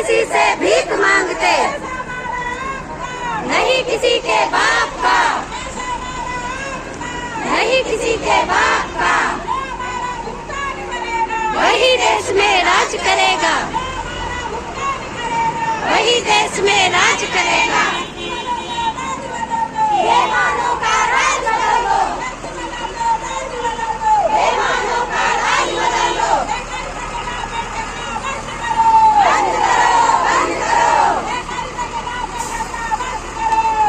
किसी से भीख मांगते, नहीं किसी के बाप का, नहीं किसी के बाप का। वही देश में राज करेगा, वही देश में राज करेगा। बेईमानों का राज बदल दो, बेईमानों का राज बदल दो। बंद करो, बंद करो,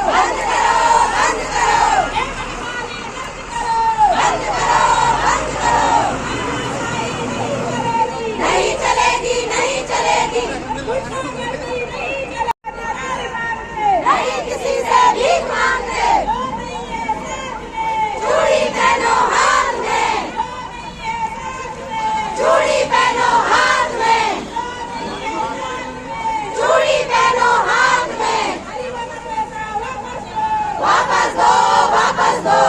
बंद करो, बंद करो, बंद करो, बंद करो। नहीं चलेगी, नहीं चलेगी, नहीं किसी से भीख मांगते। चूड़ी पहनो हाथ में, चूड़ी पहनो हाथ में, चूड़ी पहनो हाथ में। वापस दो, वापस दो,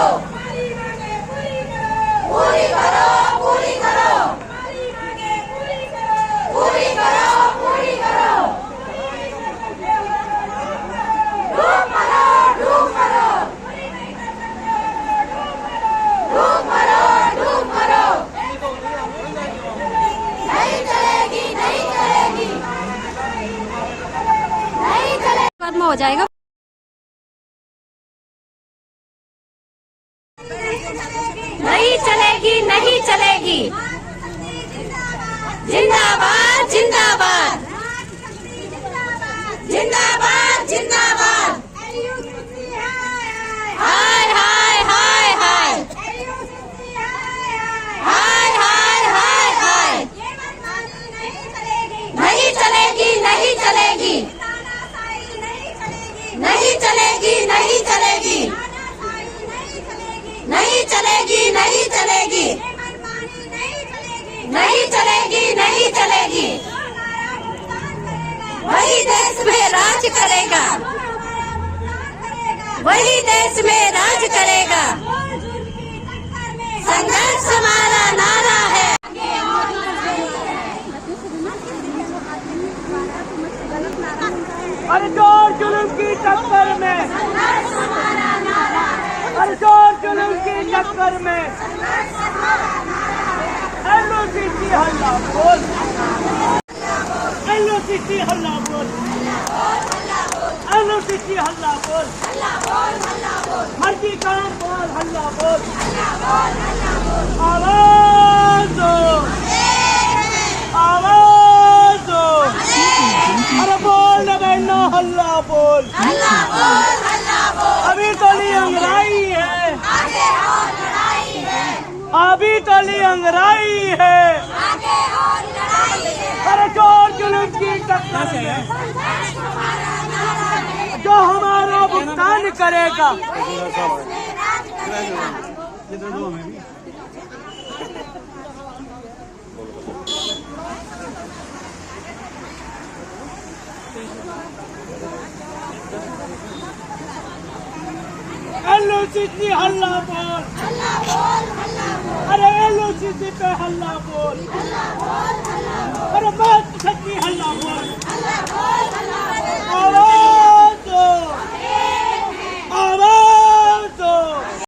पूरी करो, पूरी करो, पूरी करो, पूरी करो। डूब मरो, डूब मरो, डूब मरो, डूब मरो। नहीं चलेगी, नहीं चलेगी, नहीं चलेगी। खत्म हो जाएगा। नहीं चलेगी, नहीं चलेगी। जिंदाबाद, जिंदाबाद, जिंदाबाद, जिंदाबाद। हाय हाय हाय हाय, हाय हाय हाय हाय। नहीं चलेगी, नहीं चलेगी, नहीं चलेगी, नहीं चलेगी, नहीं चलेगी, नहीं चलेगी, नहीं चलेगी, नहीं चलेगी। वही देश में राज करेगा, वही देश में राज करेगा। संघर्ष हमारा नारा है। अरे जोर जुल्म की टक्कर में, अरे जोर जुल्म की टक्कर में LOCC हल्ला बोल, LOCC हल्ला बोल, LOCC हल्ला बोल, मर्जी काम बोल, हल्ला बोल। आवाज दो, आवाज दो। अरे बोल ना बहना, हल्ला बोल, अभी तो ली अंगड़ाई है, अभी तो ली अंगड़ाई है। अरे जोर जुल्म की टक्कर में जो हमारा भुगतान करेगा। LOCC हल्ला बोल, अरे LOCC पे हल्ला बोल, अरे बात सच्ची हल्ला बोल।